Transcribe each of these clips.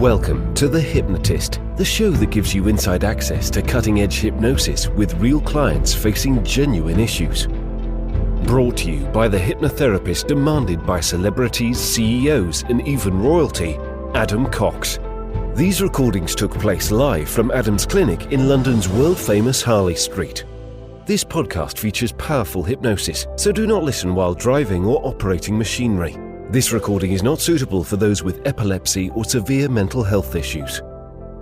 Welcome to The Hypnotist, the show that gives you inside access to cutting-edge hypnosis with real clients facing genuine issues. Brought to you by the hypnotherapist demanded by celebrities, CEOs, and even royalty, Adam Cox. These recordings took place live from Adam's clinic in London's world-famous Harley Street. This podcast features powerful hypnosis, so do not listen while driving or operating machinery. This recording is not suitable for those with epilepsy or severe mental health issues.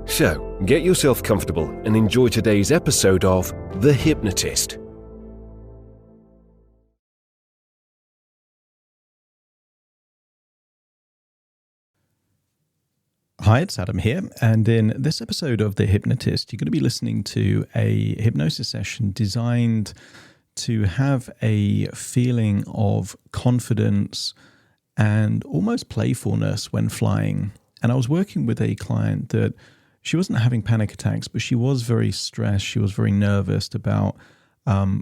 So, get yourself comfortable and enjoy today's episode of The Hypnotist. Hi, it's Adam here, and in this episode of The Hypnotist, you're going to be listening to a hypnosis session designed to have a feeling of confidence and almost playfulness when flying. And I was working with a client that she wasn't having panic attacks, but she was very stressed. She was very nervous about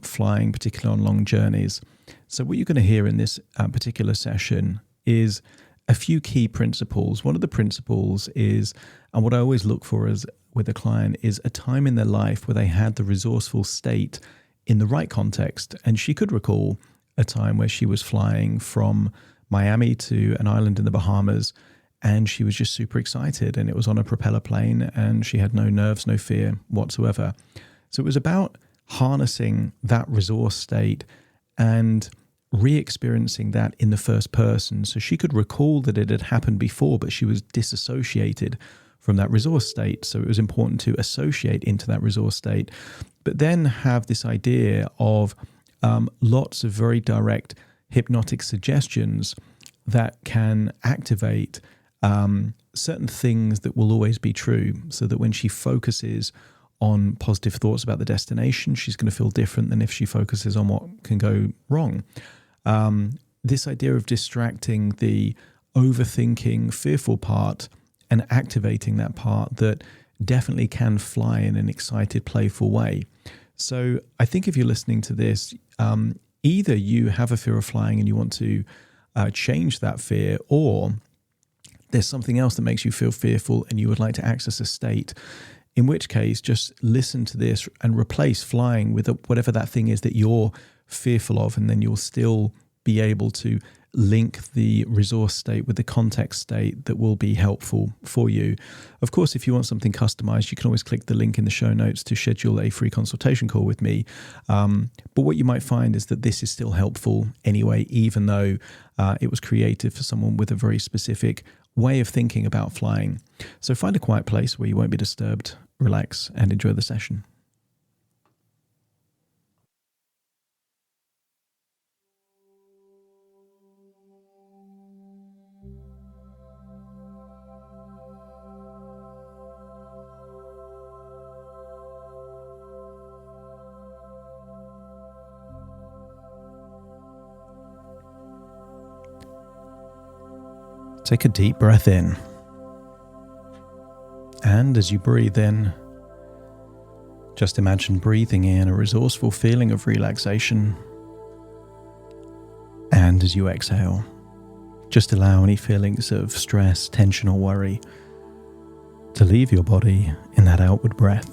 flying, particularly on long journeys. So what you're going to hear in this particular session is a few key principles. One of the principles is, and what I always look for with a client, is a time in their life where they had the resourceful state in the right context. And she could recall a time where she was flying from Miami to an island in the Bahamas, and she was just super excited, and it was on a propeller plane, and she had no nerves, no fear whatsoever. So it was about harnessing that resource state and re-experiencing that in the first person. So she could recall that it had happened before, but she was disassociated from that resource state. So it was important to associate into that resource state, but then have this idea of lots of very direct hypnotic suggestions that can activate certain things that will always be true, so that when she focuses on positive thoughts about the destination, she's going to feel different than if she focuses on what can go wrong. This idea of distracting the overthinking, fearful part and activating that part that definitely can fly in an excited, playful way. So I think if you're listening to this, either you have a fear of flying and you want to change that fear, or there's something else that makes you feel fearful and you would like to access a state, in which case just listen to this and replace flying with whatever that thing is that you're fearful of, and then you'll still be able to link the resource state with the context state that will be helpful for you. Of course, if you want something customized, you can always click the link in the show notes to schedule a free consultation call with me. But what you might find is that this is still helpful anyway, even though it was created for someone with a very specific way of thinking about flying. So find a quiet place where you won't be disturbed, relax, and enjoy the session. Take a deep breath in, and as you breathe in, just imagine breathing in a resourceful feeling of relaxation, and as you exhale, just allow any feelings of stress, tension or worry to leave your body in that outward breath.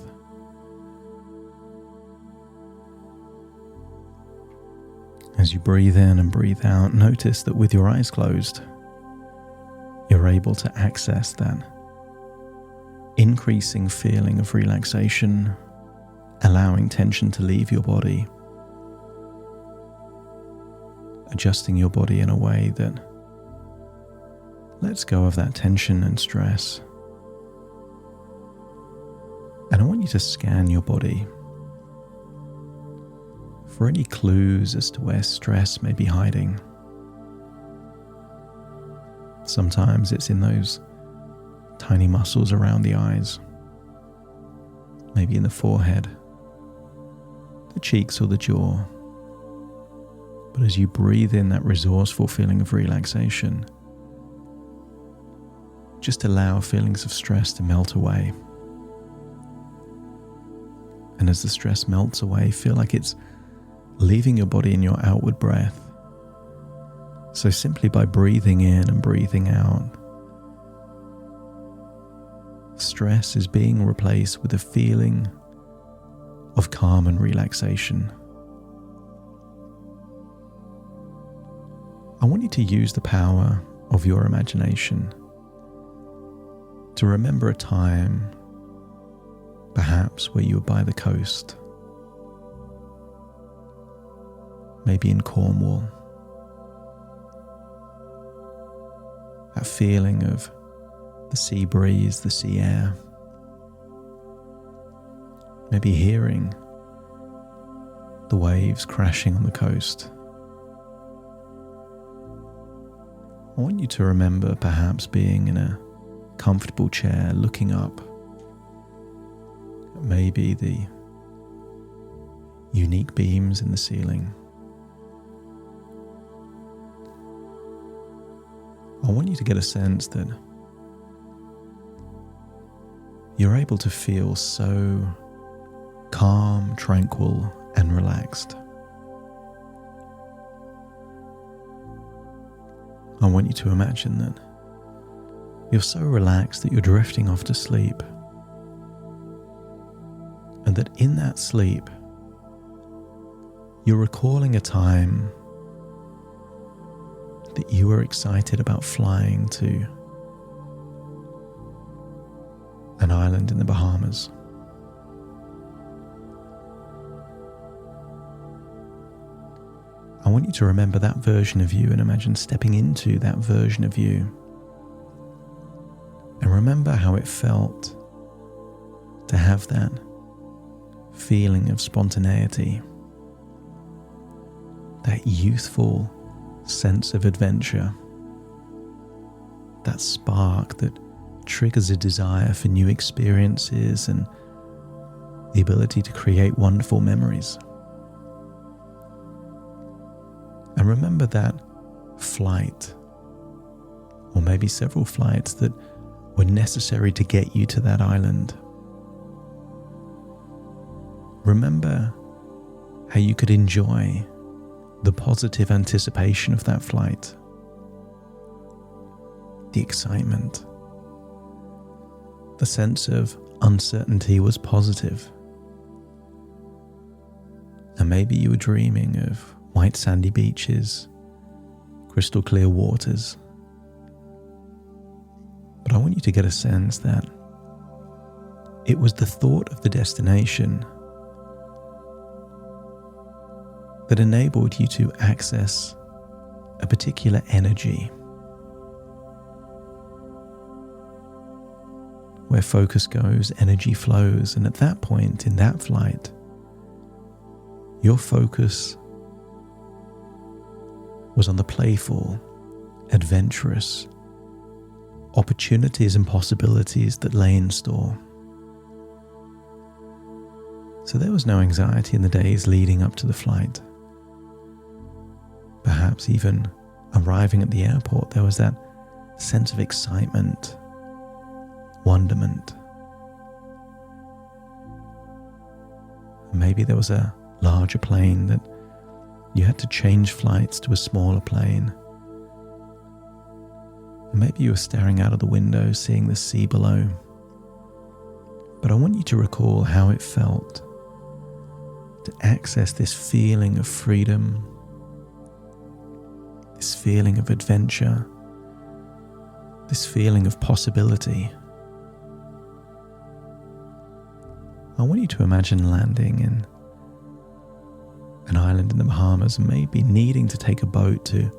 As you breathe in and breathe out, notice that with your eyes closed, you're able to access that increasing feeling of relaxation, allowing tension to leave your body, adjusting your body in a way that lets go of that tension and stress. And I want you to scan your body for any clues as to where stress may be hiding. Sometimes it's in those tiny muscles around the eyes, maybe in the forehead, the cheeks or the jaw. But as you breathe in that resourceful feeling of relaxation, just allow feelings of stress to melt away. And as the stress melts away, feel like it's leaving your body in your outward breath. So simply by breathing in and breathing out, stress is being replaced with a feeling of calm and relaxation. I want you to use the power of your imagination to remember a time, perhaps where you were by the coast, maybe in Cornwall. That feeling of the sea breeze, the sea air, maybe hearing the waves crashing on the coast. I want you to remember perhaps being in a comfortable chair looking up at maybe the unique beams in the ceiling. I want you to get a sense that you're able to feel so calm, tranquil, and relaxed. I want you to imagine that you're so relaxed that you're drifting off to sleep, and that in that sleep, you're recalling a time that you were excited about flying to an island in the Bahamas. I want you to remember that version of you and imagine stepping into that version of you. And remember how it felt to have that feeling of spontaneity, that youthful sense of adventure, that spark that triggers a desire for new experiences and the ability to create wonderful memories. And remember that flight, or maybe several flights that were necessary to get you to that island. Remember how you could enjoy the positive anticipation of that flight, the excitement, the sense of uncertainty was positive. And maybe you were dreaming of white sandy beaches, crystal clear waters. But I want you to get a sense that it was the thought of the destination that enabled you to access a particular energy, where focus goes, energy flows, and at that point in that flight, your focus was on the playful, adventurous opportunities and possibilities that lay in store. So there was no anxiety in the days leading up to the flight. Perhaps even arriving at the airport, there was that sense of excitement, wonderment. Maybe there was a larger plane that you had to change flights to a smaller plane. Maybe you were staring out of the window, seeing the sea below. But I want you to recall how it felt to access this feeling of freedom, this feeling of adventure, this feeling of possibility. I want you to imagine landing in an island in the Bahamas, and maybe needing to take a boat to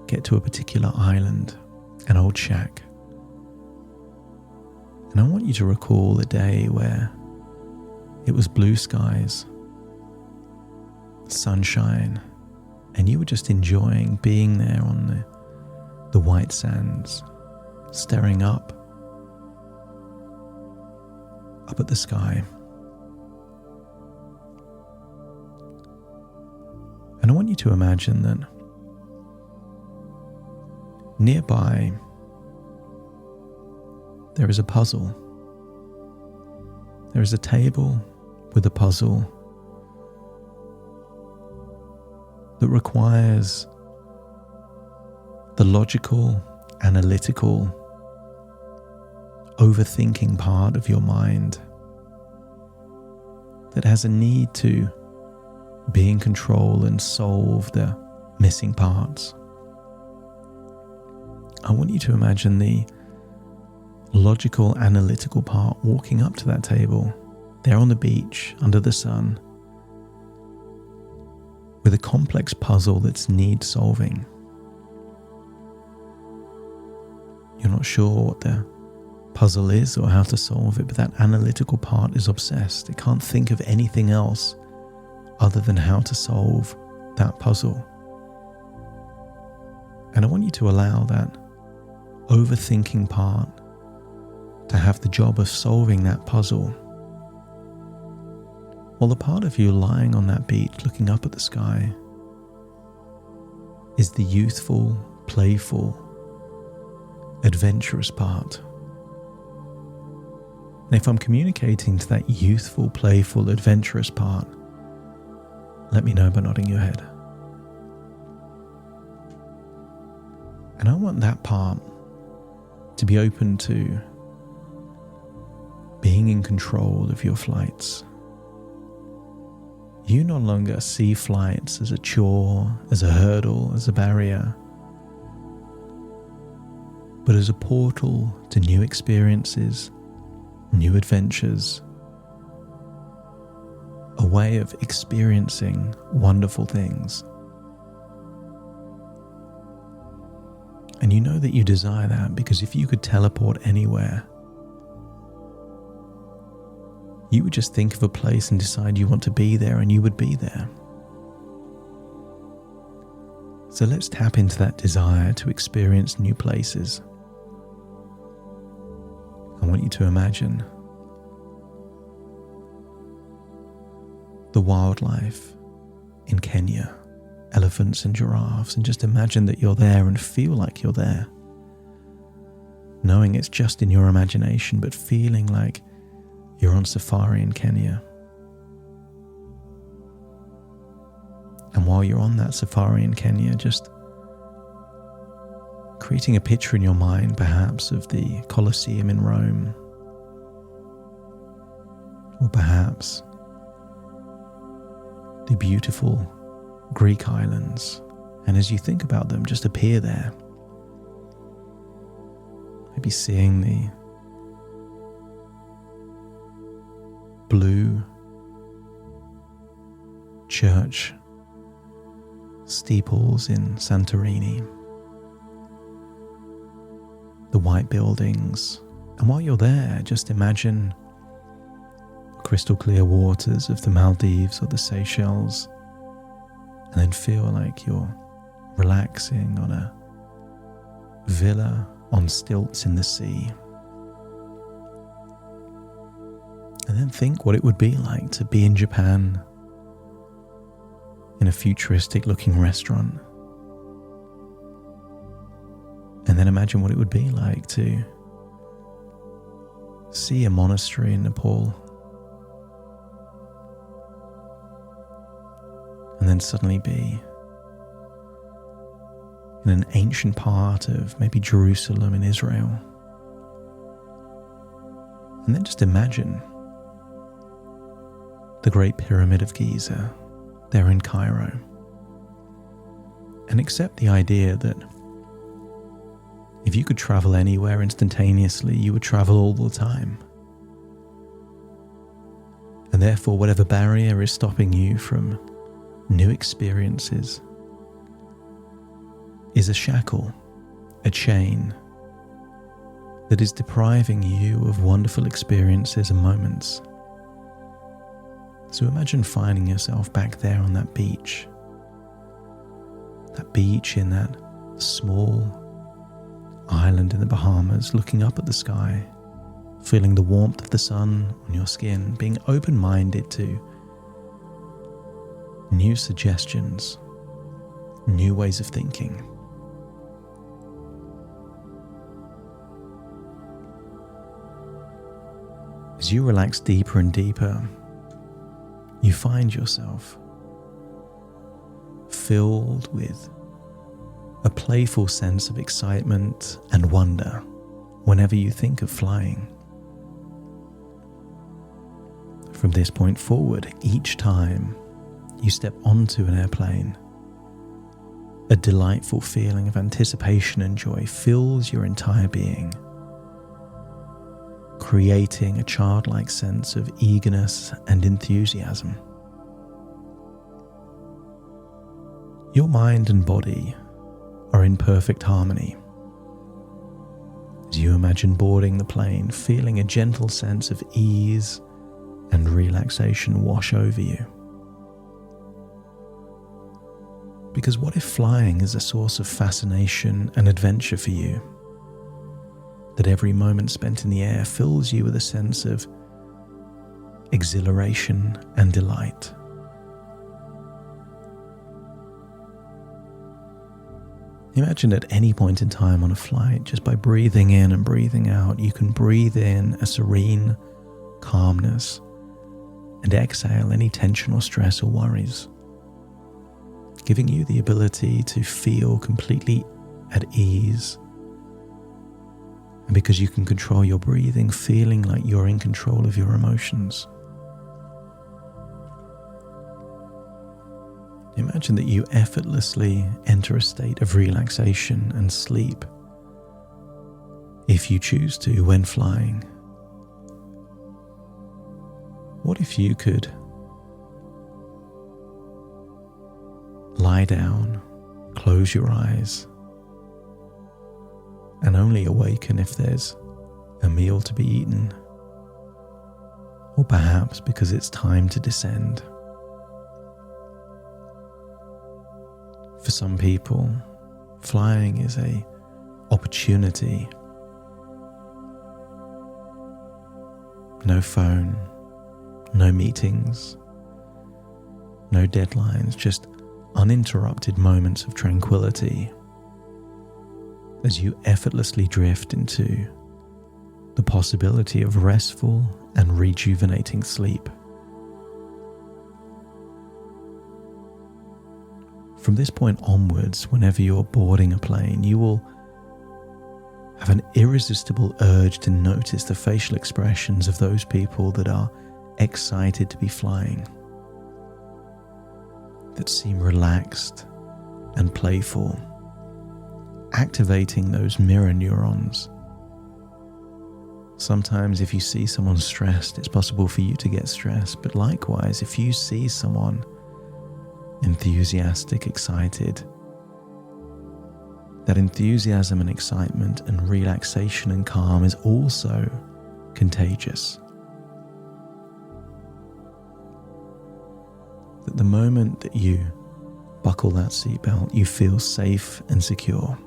get to a particular island, an old shack. And I want you to recall the day where it was blue skies, sunshine, and you were just enjoying being there on the white sands, staring up at the sky. And I want you to imagine that nearby there is a puzzle. There is a table with a puzzle that requires the logical, analytical overthinking part of your mind that has a need to be in control and solve the missing parts. I want you to imagine the logical, analytical part walking up to that table, there on the beach, under the sun, with a complex puzzle that's need solving. You're not sure what the puzzle is or how to solve it, but that analytical part is obsessed. It can't think of anything else other than how to solve that puzzle. And I want you to allow that overthinking part to have the job of solving that puzzle, while the part of you lying on that beach looking up at the sky is the youthful, playful, adventurous part. And if I'm communicating to that youthful, playful, adventurous part, let me know by nodding your head. And I want that part to be open to being in control of your flights. You no longer see flights as a chore, as a hurdle, as a barrier, but as a portal to new experiences, new adventures, a way of experiencing wonderful things. And you know that you desire that because if you could teleport anywhere, you would just think of a place and decide you want to be there, and you would be there. So let's tap into that desire to experience new places. I want you to imagine the wildlife in Kenya, elephants and giraffes, and just imagine that you're there and feel like you're there. Knowing it's just in your imagination, but feeling like you're on safari in Kenya. And while you're on that safari in Kenya, just creating a picture in your mind, perhaps, of the Colosseum in Rome, or perhaps the beautiful Greek islands. And as you think about them, just appear there. Maybe seeing the blue church steeples in Santorini, the white buildings, and while you're there, just imagine the crystal clear waters of the Maldives or the Seychelles, and then feel like you're relaxing on a villa on stilts in the sea. And then think what it would be like to be in Japan in a futuristic looking restaurant. And then imagine what it would be like to see a monastery in Nepal. And then suddenly be in an ancient part of maybe Jerusalem in Israel. And then just imagine the Great Pyramid of Giza there in Cairo. And accept the idea that if you could travel anywhere instantaneously, you would travel all the time. And therefore, whatever barrier is stopping you from new experiences is a shackle, a chain that is depriving you of wonderful experiences and moments. So imagine finding yourself back there on that beach in that small island in the Bahamas, looking up at the sky, feeling the warmth of the sun on your skin, being open-minded to new suggestions, new ways of thinking. As you relax deeper and deeper, you find yourself filled with a playful sense of excitement and wonder whenever you think of flying. From this point forward, each time you step onto an airplane, a delightful feeling of anticipation and joy fills your entire being, creating a childlike sense of eagerness and enthusiasm. Your mind and body are in perfect harmony. As you imagine boarding the plane, feeling a gentle sense of ease and relaxation wash over you. Because what if flying is a source of fascination and adventure for you? That every moment spent in the air fills you with a sense of exhilaration and delight. Imagine at any point in time on a flight, just by breathing in and breathing out, you can breathe in a serene calmness and exhale any tension or stress or worries, giving you the ability to feel completely at ease. And because you can control your breathing, feeling like you're in control of your emotions. Imagine that you effortlessly enter a state of relaxation and sleep, if you choose to, when flying. What if you could lie down, close your eyes, and only awaken if there's a meal to be eaten, or perhaps because it's time to descend? For some people, flying is an opportunity. No phone, no meetings, no deadlines, just uninterrupted moments of tranquility as you effortlessly drift into the possibility of restful and rejuvenating sleep. From this point onwards, whenever you're boarding a plane, you will have an irresistible urge to notice the facial expressions of those people that are excited to be flying, that seem relaxed and playful, activating those mirror neurons. Sometimes if you see someone stressed, it's possible for you to get stressed, but likewise, if you see someone enthusiastic, excited, that enthusiasm and excitement and relaxation and calm is also contagious. That the moment that you buckle that seatbelt, you feel safe and secure.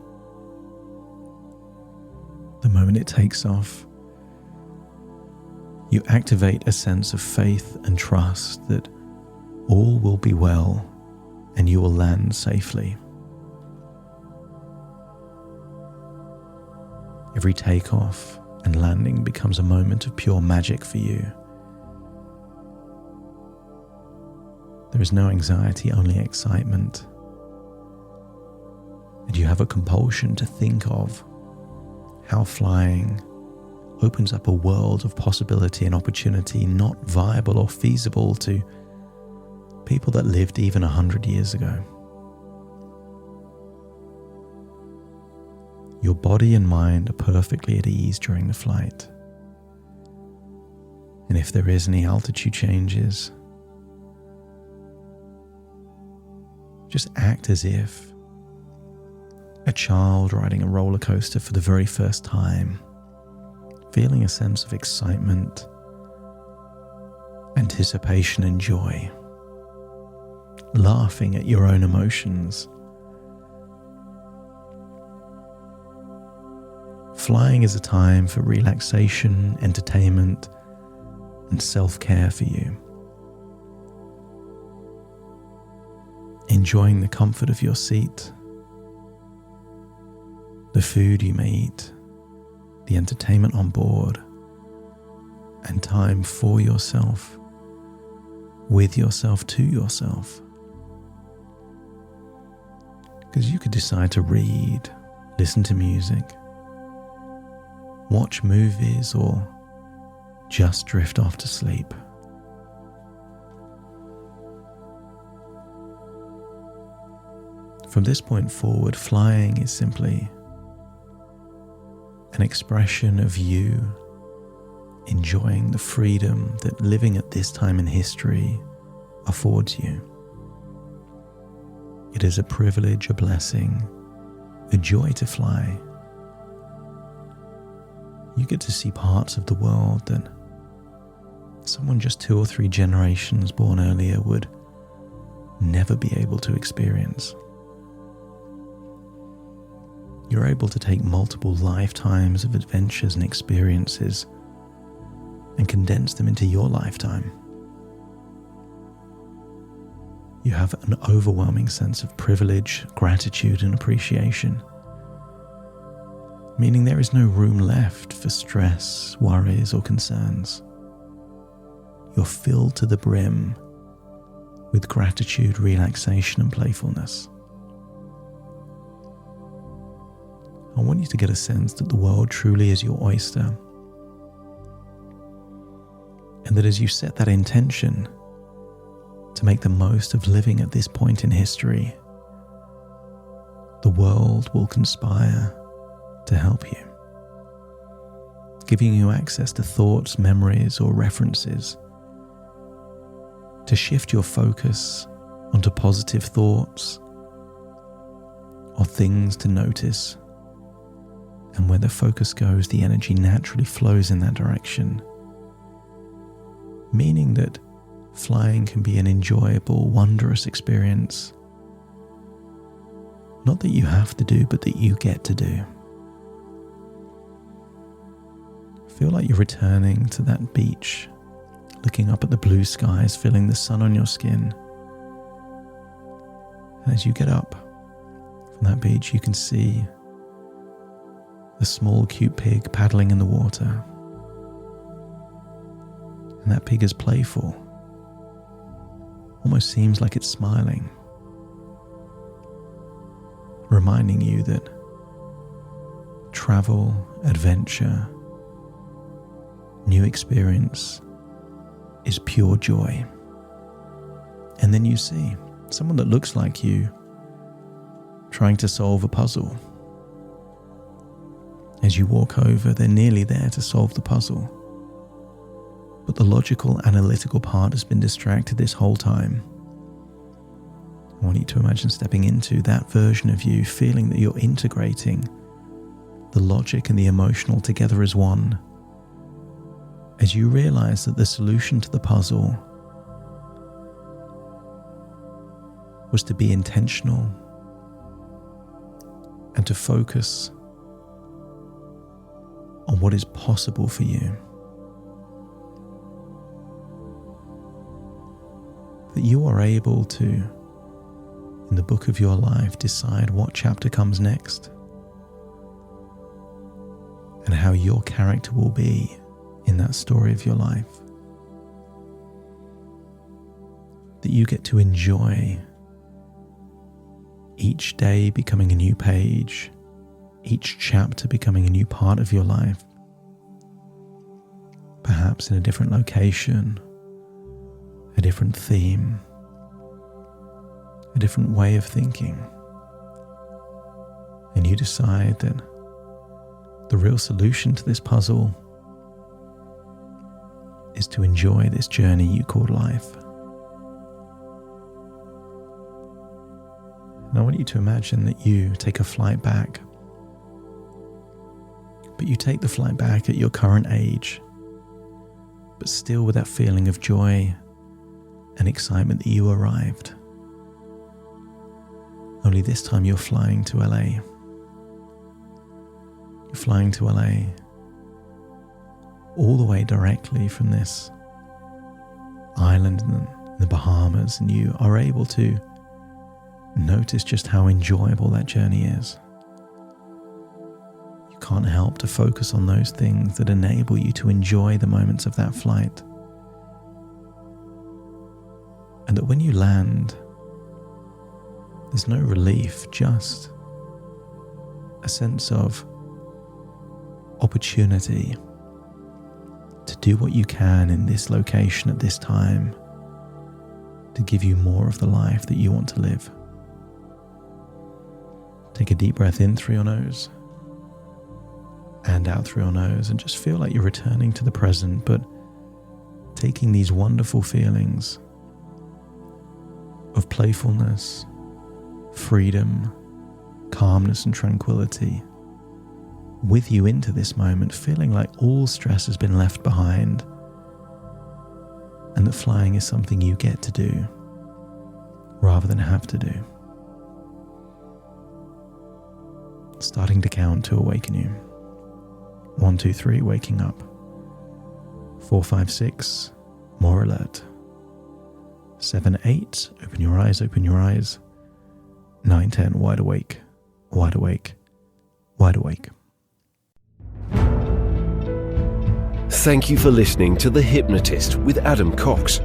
The moment it takes off, you activate a sense of faith and trust that all will be well and you will land safely. Every takeoff and landing becomes a moment of pure magic for you. There is no anxiety, only excitement. And you have a compulsion to think of how flying opens up a world of possibility and opportunity not viable or feasible to people that lived even 100 years ago. Your body and mind are perfectly at ease during the flight. And if there is any altitude changes, just act as if a child riding a roller coaster for the very first time, feeling a sense of excitement, anticipation and joy, laughing at your own emotions. Flying is a time for relaxation, entertainment, and self-care for you. Enjoying the comfort of your seat, the food you may eat, the entertainment on board, and time for yourself, with yourself, to yourself. Because you could decide to read, listen to music, watch movies, or just drift off to sleep. From this point forward, flying is simply an expression of you enjoying the freedom that living at this time in history affords you. It is a privilege, a blessing, a joy to fly. You get to see parts of the world that someone just 2 or 3 generations born earlier would never be able to experience. You're able to take multiple lifetimes of adventures and experiences and condense them into your lifetime. You have an overwhelming sense of privilege, gratitude, and appreciation, meaning there is no room left for stress, worries, or concerns. You're filled to the brim with gratitude, relaxation, and playfulness. I want you to get a sense that the world truly is your oyster, and that as you set that intention to make the most of living at this point in history, the world will conspire to help you, giving you access to thoughts, memories, or references to shift your focus onto positive thoughts or things to notice. And where the focus goes, the energy naturally flows in that direction, meaning that flying can be an enjoyable, wondrous experience. Not that you have to do, but that you get to do. Feel like you're returning to that beach, looking up at the blue skies, feeling the sun on your skin. And as you get up from that beach, you can see the small cute pig paddling in the water. And that pig is playful. Almost seems like it's smiling, reminding you that travel, adventure, new experience is pure joy. And then you see someone that looks like you trying to solve a puzzle. As you walk over, they're nearly there to solve the puzzle. But the logical, analytical part has been distracted this whole time. I want you to imagine stepping into that version of you, feeling that you're integrating the logic and the emotional together as one. As you realize that the solution to the puzzle was to be intentional and to focus on what is possible for you. That you are able to, in the book of your life, decide what chapter comes next and how your character will be in that story of your life. That you get to enjoy each day becoming a new page, each chapter becoming a new part of your life, perhaps in a different location, a different theme, a different way of thinking. And you decide that the real solution to this puzzle is to enjoy this journey you call life. And I want you to imagine that you take a flight back, but you take the flight back at your current age, but still with that feeling of joy and excitement that you arrived. Only this time you're flying to LA. You're flying to LA all the way directly from this island in the Bahamas, and you are able to notice just how enjoyable that journey is. You can't help to focus on those things that enable you to enjoy the moments of that flight. And that when you land, there's no relief, just a sense of opportunity to do what you can in this location at this time to give you more of the life that you want to live. Take a deep breath in through your nose and out through your nose, and just feel like you're returning to the present, but taking these wonderful feelings of playfulness, freedom, calmness and tranquility with you into this moment, feeling like all stress has been left behind and that flying is something you get to do rather than have to do. Starting to count to awaken you. 1, 2, 3, waking up. 4, 5, 6, more alert. 7, 8, open your eyes, open your eyes. 9, 10, wide awake, wide awake, wide awake. Thank you for listening to The Hypnotist with Adam Cox,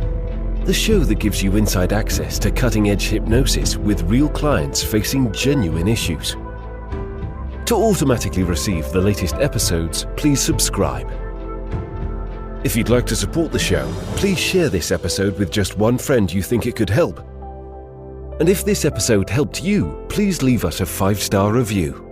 the show that gives you inside access to cutting-edge hypnosis with real clients facing genuine issues. To automatically receive the latest episodes, please subscribe. If you'd like to support the show, please share this episode with just one friend you think it could help. And if this episode helped you, please leave us a 5-star review.